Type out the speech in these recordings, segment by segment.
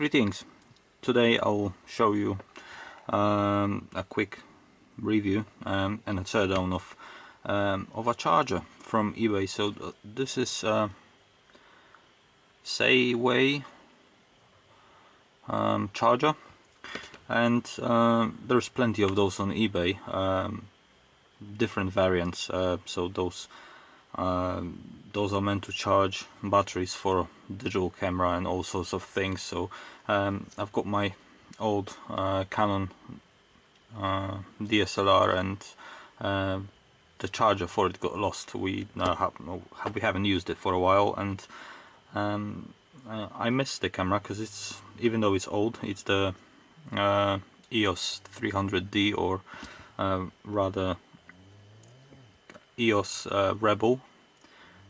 Greetings. Today I'll show you a quick review and a teardown of a charger from eBay. So this is SEIWEI charger, and there's plenty of those on eBay, different variants. So those are meant to charge batteries for digital camera and all sorts of things. So I've got my old Canon DSLR, and the charger for it got lost. We haven't used it for a while, and I miss the camera because it's, even though it's old, it's the EOS 300D, or rather EOS Rebel,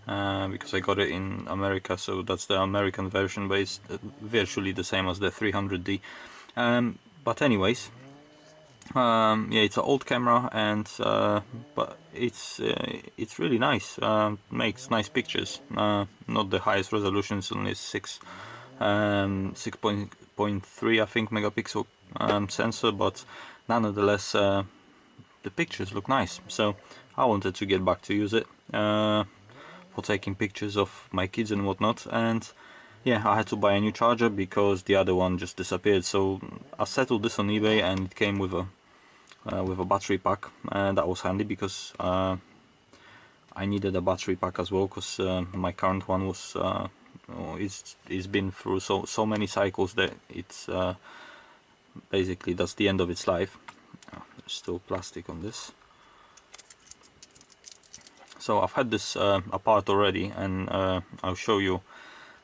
because I got it in America, so that's the American version, but it's virtually the same as the 300D. But anyways, yeah, it's an old camera, and but it's really nice. Makes nice pictures. Not the highest resolution, it's only 6.3 I think megapixel sensor, but nonetheless the pictures look nice. So I wanted to get back to use it for taking pictures of my kids and whatnot, and yeah, I had to buy a new charger because the other one just disappeared. So I settled this on eBay, and it came with a battery pack, and that was handy because I needed a battery pack as well, because my current one was it's been through so many cycles that it's basically that's the end of its life. There's still plastic on this. So I've had this apart already, and I'll show you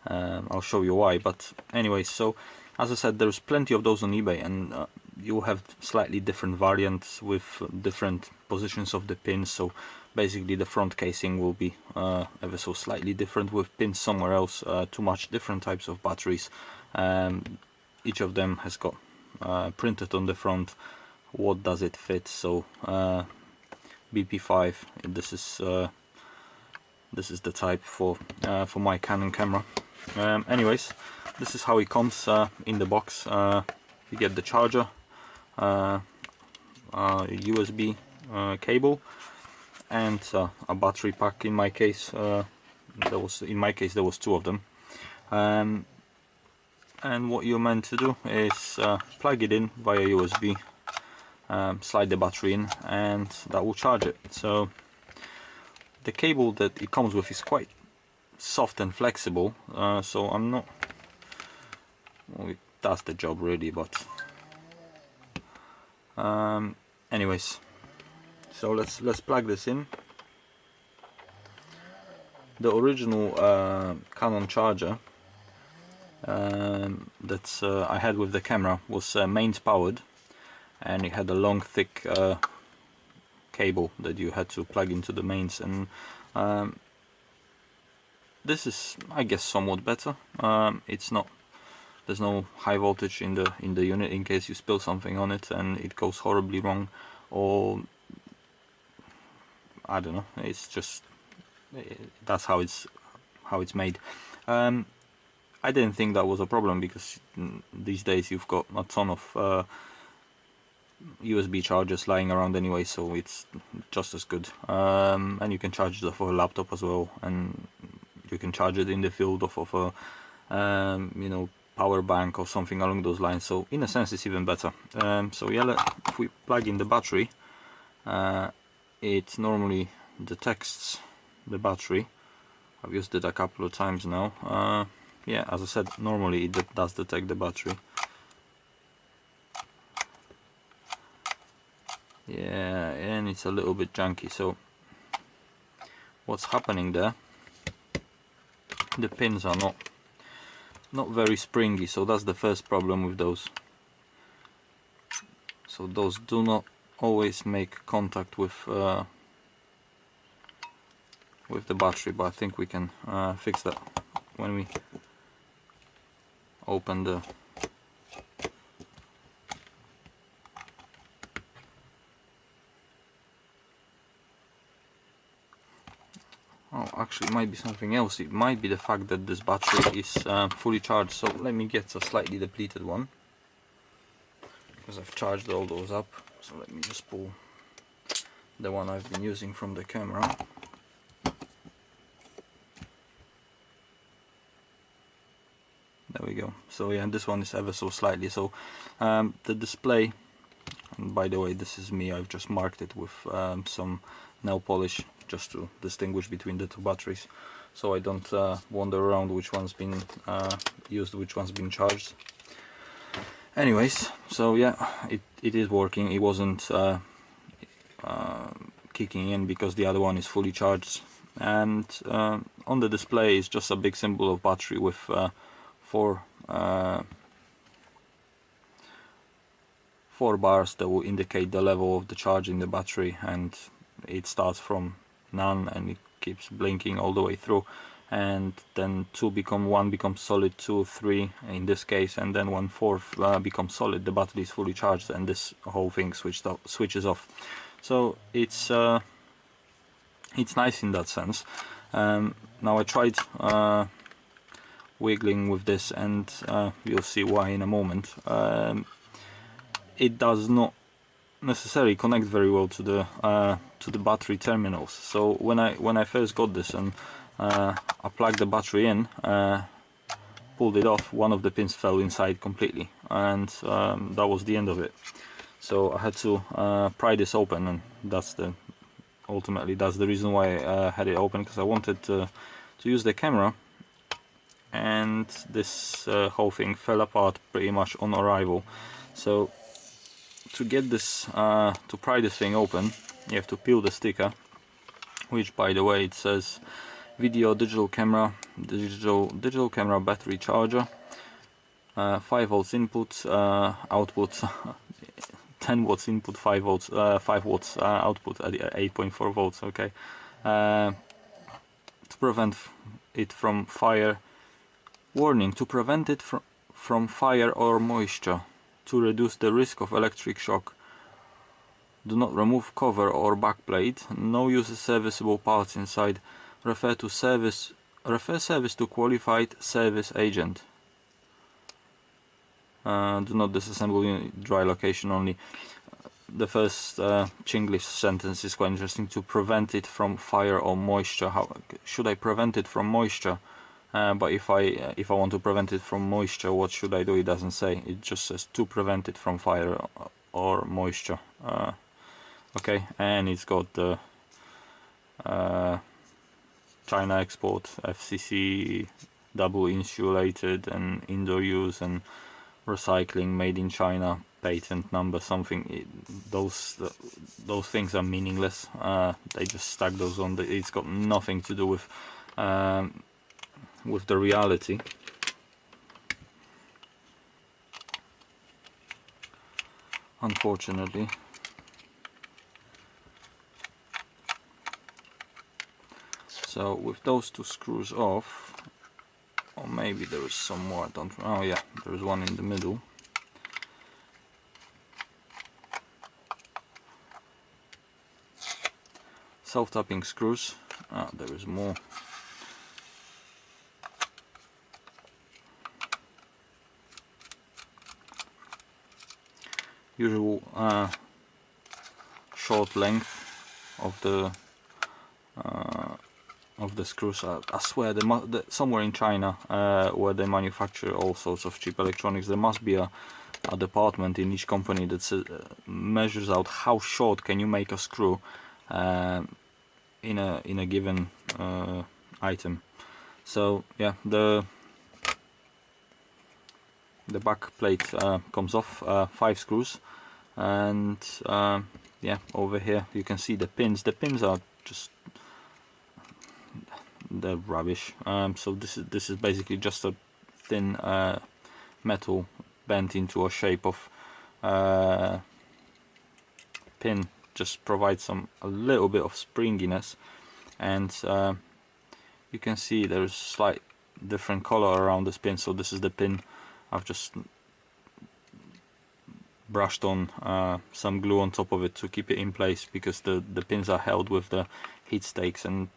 why. But anyway, so as I said, there's plenty of those on eBay, and you'll have slightly different variants with different positions of the pins. So basically the front casing will be ever so slightly different, with pins somewhere else to match different types of batteries. Each of them has got printed on the front what does it fit. So BP5, this is the type for my Canon camera. Anyways, this is how it comes in the box. You get the charger, USB cable, and a battery pack. In my case, there was two of them. And what you're meant to do is plug it in via USB, slide the battery in, and that will charge it. So the cable that it comes with is quite soft and flexible, so I'm not, well, it does the job really, but anyways, so let's plug this in. The original Canon charger that I had with the camera was mains powered, and it had a long thick cable that you had to plug into the mains, and this is, I guess, somewhat better. It's not, there's no high voltage in the unit in case you spill something on it and it goes horribly wrong, or I don't know, it's just, that's how it's made. I didn't think that was a problem, because these days you've got a ton of USB chargers lying around anyway, so it's just as good. And you can charge it for a laptop as well, and you can charge it in the field of a you know, power bank or something along those lines. So in a sense it's even better. So yeah, if we plug in the battery, it normally detects the battery. I've used it a couple of times now. Yeah, as I said, normally it does detect the battery. Yeah, and it's a little bit junky. So what's happening there, the pins are not very springy, so that's the first problem with those. So those do not always make contact with the battery, but I think we can fix that when we open the actually it might be something else. It might be the fact that this battery is fully charged. So let me get a slightly depleted one, because I've charged all those up. So let me just pull the one I've been using from the camera. There we go. So yeah, this one is ever so slightly. So the display, and by the way, this is me, I've just marked it with some nail polish just to distinguish between the two batteries, so I don't wander around which one's been used, which one's been charged. Anyways, so yeah, it is working. It wasn't kicking in because the other one is fully charged, and on the display is just a big symbol of battery with four bars that will indicate the level of the charge in the battery, and it starts from none and it keeps blinking all the way through, and then 1 becomes solid, 2, 3 in this case, and then 1/4 becomes solid. The battery is fully charged and this whole thing switches off. So it's nice in that sense. Now I tried wiggling with this, and you'll see why in a moment. It does not necessarily connect very well to the battery terminals. So when I first got this and I plugged the battery in, pulled it off, one of the pins fell inside completely, and that was the end of it. So I had to pry this open, and ultimately that's the reason why I had it open, because I wanted to use the camera, and this whole thing fell apart pretty much on arrival. So to get this, to pry this thing open, you have to peel the sticker, which, by the way, it says video digital camera battery charger, 5 volts input, output 10 watts input, 5 watts output at 8.4 volts. Okay, to prevent it from fire. Warning: to prevent it from fire or moisture. To reduce the risk of electric shock, do not remove cover or backplate. No use of serviceable parts inside. Refer service to qualified service agent. Do not disassemble in dry location only. The first Chinglish sentence is quite interesting. To prevent it from fire or moisture. How should I prevent it from moisture? But if I want to prevent it from moisture, what should I do? It doesn't say. It just says to prevent it from fire or moisture. Okay, and it's got the China export, FCC, double insulated, and indoor use and recycling, made in China, patent number something. Those things are meaningless. They just stack those on. It's got nothing to do with the reality. Unfortunately. So with those two screws off, or maybe there is some more, I don't, oh yeah, there is one in the middle. Self-tapping screws, there is more. Usual short length of the screws. I swear somewhere in China where they manufacture all sorts of cheap electronics, there must be a department in each company that measures out how short can you make a screw in a given item. So yeah, the back plate comes off, 5 screws, and yeah, over here you can see the pins. The pins are just, they're rubbish. So this is basically just a thin metal bent into a shape of pin. Just provides a little bit of springiness, and you can see there's slight different color around this pin. So this is the pin. I've just brushed on some glue on top of it to keep it in place, because the pins are held with the heat stakes, and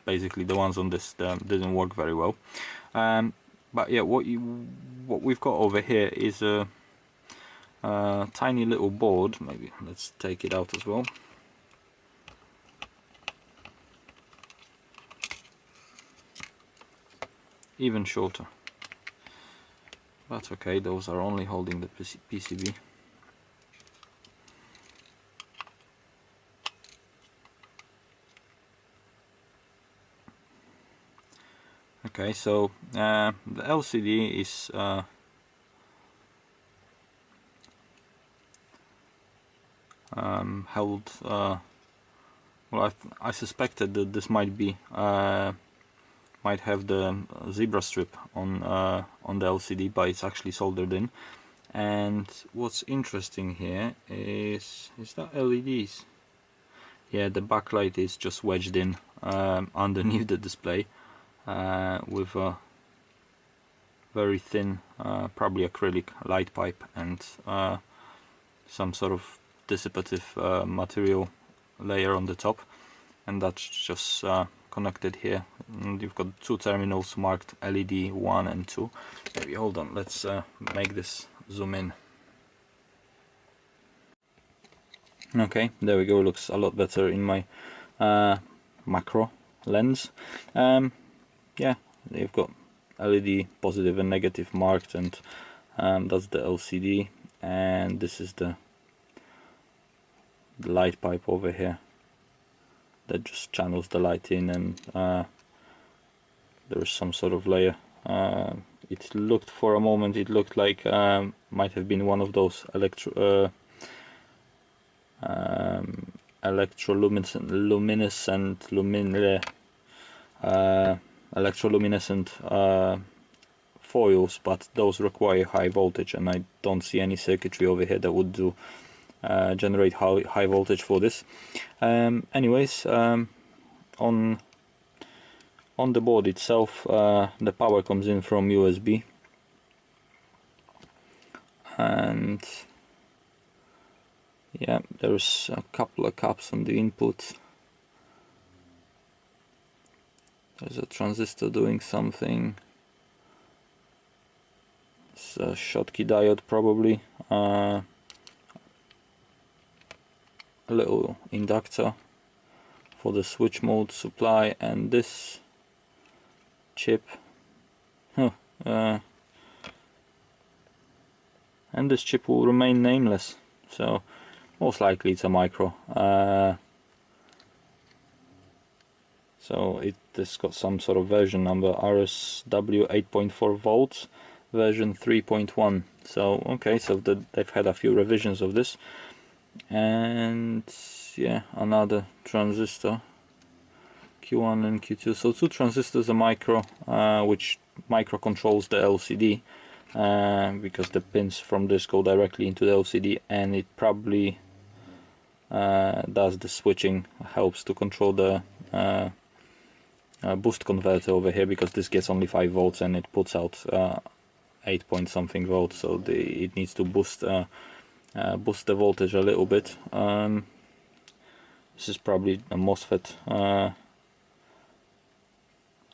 basically the ones on this didn't work very well. But yeah, what we've got over here is a tiny little board. Maybe let's take it out as well. Even shorter. That's okay, those are only holding the PCB. Okay, so the LCD is held. Well, I suspected that this might be might have the zebra strip on the LCD, but it's actually soldered in. And what's interesting here is that LEDs. Yeah, the backlight is just wedged in underneath the display with a very thin, probably acrylic light pipe and some sort of dissipative material layer on the top, and that's just connected here. And you've got two terminals marked LED 1 and 2. Maybe hold on, let's make this zoom in. Okay, there we go, looks a lot better in my macro lens. Yeah, you've got LED positive and negative marked, and that's the LCD, and this is the light pipe over here that just channels the light in, and there is some sort of layer. It looked for a moment, it looked like might have been one of those electroluminescent foils, but those require high voltage, and I don't see any circuitry over here that would do generate high voltage for this. Anyways, on the board itself, the power comes in from USB, and yeah, there's a couple of caps on the input. There's a transistor doing something. It's a Schottky diode probably. A little inductor for the switch mode supply, and this chip, and this chip will remain nameless, so most likely it's a micro. So it's got some sort of version number, RSW 8.4 volts, version 3.1. So okay, so they've had a few revisions of this. And yeah, another transistor, Q1 and Q2. So two transistors, a micro, which micro controls the LCD, because the pins from this go directly into the LCD, and it probably does the switching, helps to control the boost converter over here, because this gets only 5 volts and it puts out 8 point something volts, so it needs to boost the voltage a little bit. This is probably a MOSFET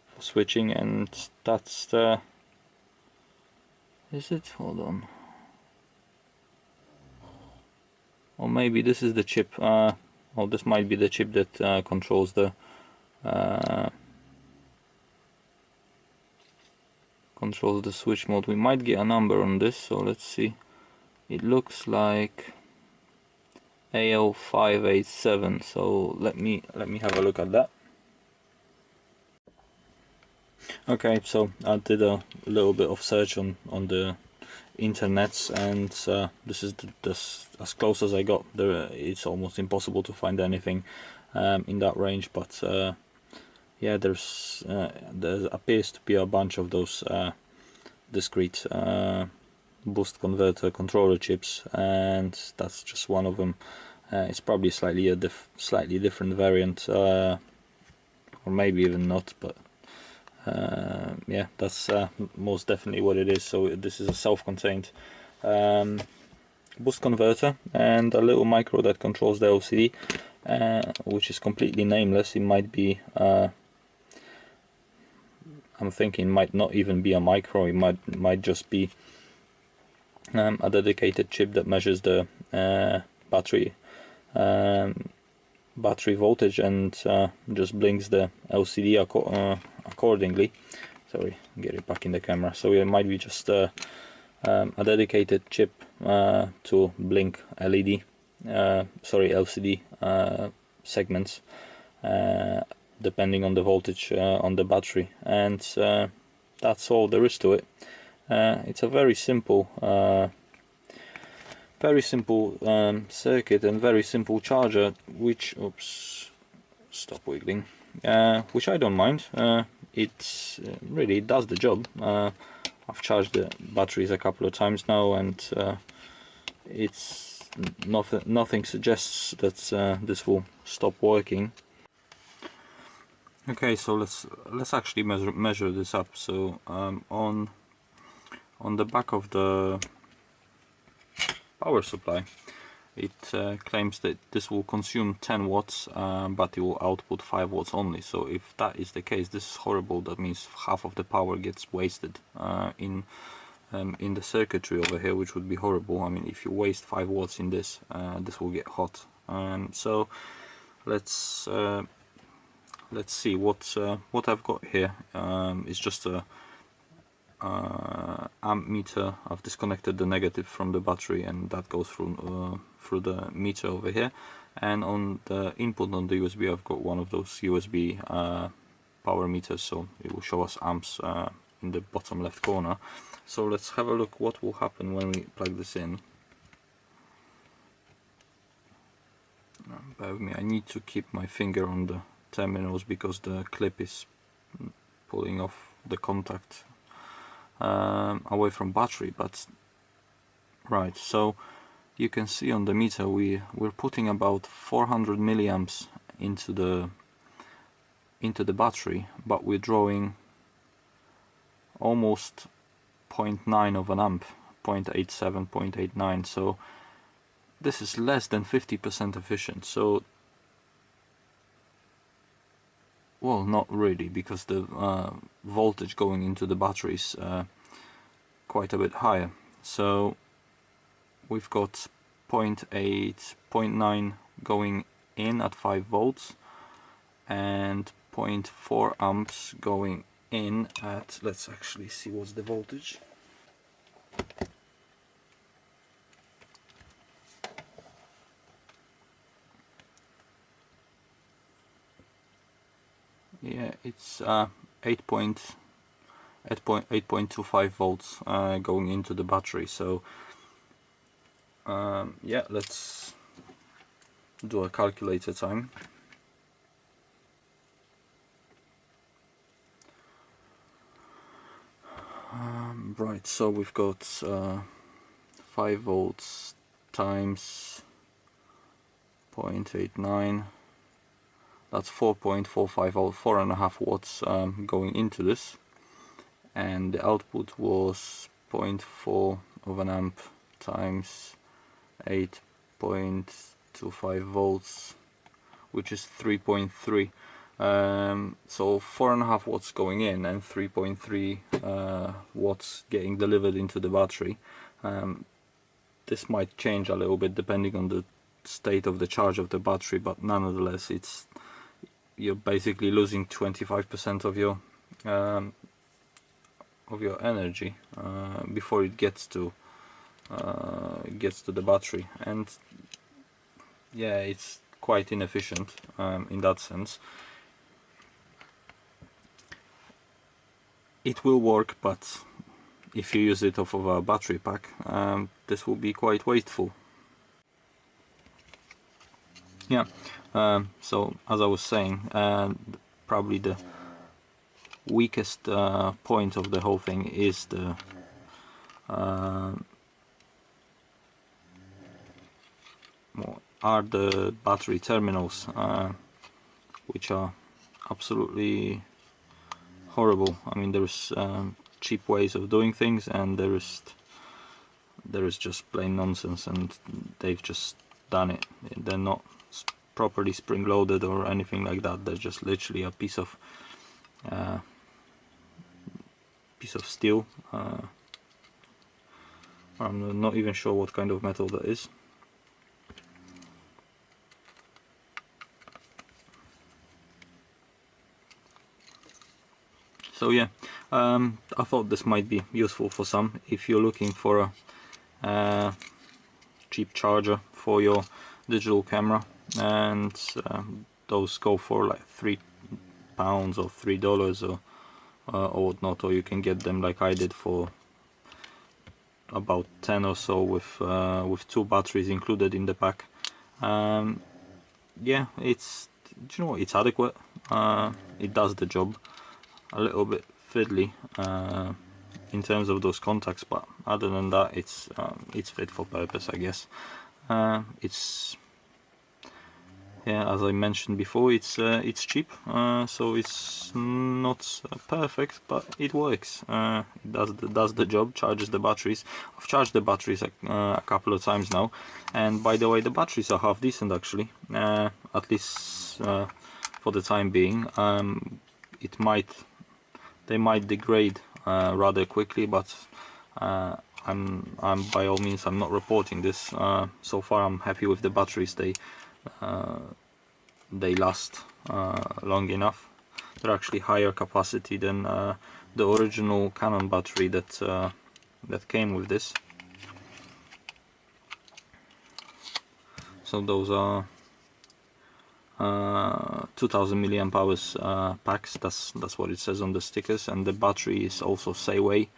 for switching, and that's the... Is it? Hold on. Or maybe this is the chip. Or this might be the chip that controls the switch mode. We might get a number on this, so let's see. It looks like AL587, so let me have a look at that. Okay, so I did a little bit of search on the internets, and this is as close as I got. It's almost impossible to find anything in that range, but yeah, there appears to be a bunch of those discrete boost converter controller chips, and that's just one of them. It's probably slightly different variant, or maybe even not, but yeah, that's most definitely what it is. So this is a self-contained boost converter and a little micro that controls the LCD, which is completely nameless. It might be I'm thinking might not even be a micro, it might just be a dedicated chip that measures the battery voltage and just blinks the LCD accordingly. Sorry, get it back in the camera. So it might be just a dedicated chip to blink LED, LCD segments, depending on the voltage on the battery, and that's all there is to it. It's a very simple circuit and very simple charger, which stop wiggling, which I don't mind. It really does the job. I've charged the batteries a couple of times now, and it's nothing suggests that this will stop working. Okay, so let's actually measure this up. So on the back of the power supply, it claims that this will consume 10 watts, but it will output 5 watts only. So if that is the case, this is horrible. That means half of the power gets wasted in the circuitry over here, which would be horrible. I mean, if you waste 5 watts in this, this will get hot. So let's see what I've got here. It's just a amp meter. I've disconnected the negative from the battery, and that goes through the meter over here. And on the input on the USB, I've got one of those USB power meters, so it will show us amps in the bottom left corner. So let's have a look what will happen when we plug this in. Bear with me, I need to keep my finger on the terminals because the clip is pulling off the contact away from battery. But right, so you can see on the meter we're putting about 400 milliamps into the battery, but we're drawing almost 0.9 of an amp, 0.87, 0.89. So this is less than 50% efficient. So, well, not really, because the voltage going into the battery is quite a bit higher. So we've got 0.8, 0.9 going in at 5 volts and 0.4 amps going in at, let's actually see what's the voltage. Yeah, it's 8.25 volts going into the battery. So yeah, let's do a calculator time. Right, so we've got 5 volts times 0.89, that's 4.45 volts, 4.5 watts going into this, and the output was 0.4 of an amp times 8.25 volts, which is 3.3. So 4.5 watts going in and 3.3 watts getting delivered into the battery. This might change a little bit depending on the state of the charge of the battery, but nonetheless, you're basically losing 25% of your energy before it gets to the battery, and yeah, it's quite inefficient in that sense. It will work, but if you use it off of a battery pack, this will be quite wasteful. Yeah, so as I was saying, probably the weakest point of the whole thing is the battery terminals, which are absolutely horrible. I mean, there's cheap ways of doing things, and there is just plain nonsense, and they've just done it. They're not properly spring loaded or anything like that. They're just literally a piece of piece of steel. I'm not even sure what kind of metal that is. So yeah, I thought this might be useful for some if you're looking for a cheap charger for your digital camera, and those go for like £3 or $3 or whatnot, or you can get them like I did for about 10 or so with 2 batteries included in the pack. Yeah, it's, do you know what, it's adequate. It does the job. A little bit fiddly in terms of those contacts, but other than that, it's fit for purpose, I guess. It's, yeah, as I mentioned before, it's cheap, so it's not perfect, but it works. It does the job, charges the batteries. I've charged the batteries a couple of times now, and by the way, the batteries are half decent actually, at least for the time being. They might degrade rather quickly, but I'm by all means, I'm not reporting this. So far I'm happy with the batteries. They last long enough. They're actually higher capacity than the original Canon battery that came with this. So those are 2000 milliamp hours packs. That's what it says on the stickers, and the battery is also SEIWEI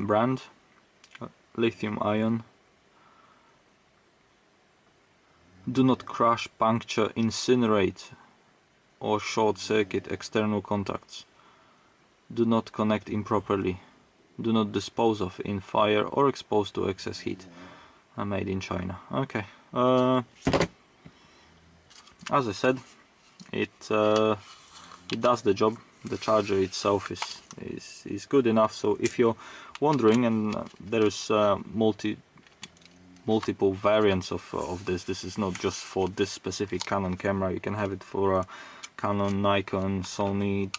brand, lithium ion. Do not crash, puncture, incinerate or short circuit external contacts. Do not connect improperly. Do not dispose of in fire or exposed to excess heat. Made in China. Okay. As I said, it does the job. The charger itself is good enough. So if you're wondering, and there's multiple variants of this is not just for this specific Canon camera. You can have it for Canon, Nikon, Sony,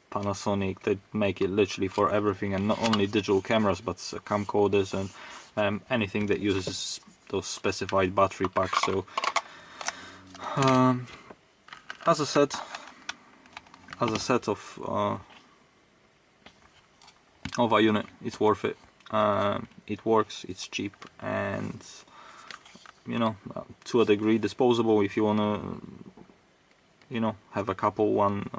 Panasonic. They make it literally for everything, and not only digital cameras, but camcorders and anything that uses those specified battery packs. So as I said, as a set of a unit, it's worth it. It works, it's cheap, and you know, to a degree disposable if you wanna, you know, have a couple, one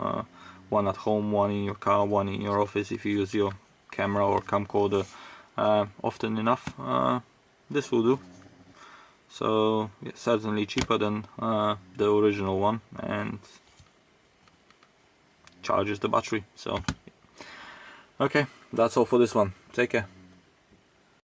at home, one in your car, one in your office if you use your camera or camcorder often enough. This will do. So yeah, certainly cheaper than the original one, and charges the battery. So okay, that's all for this one. Take care.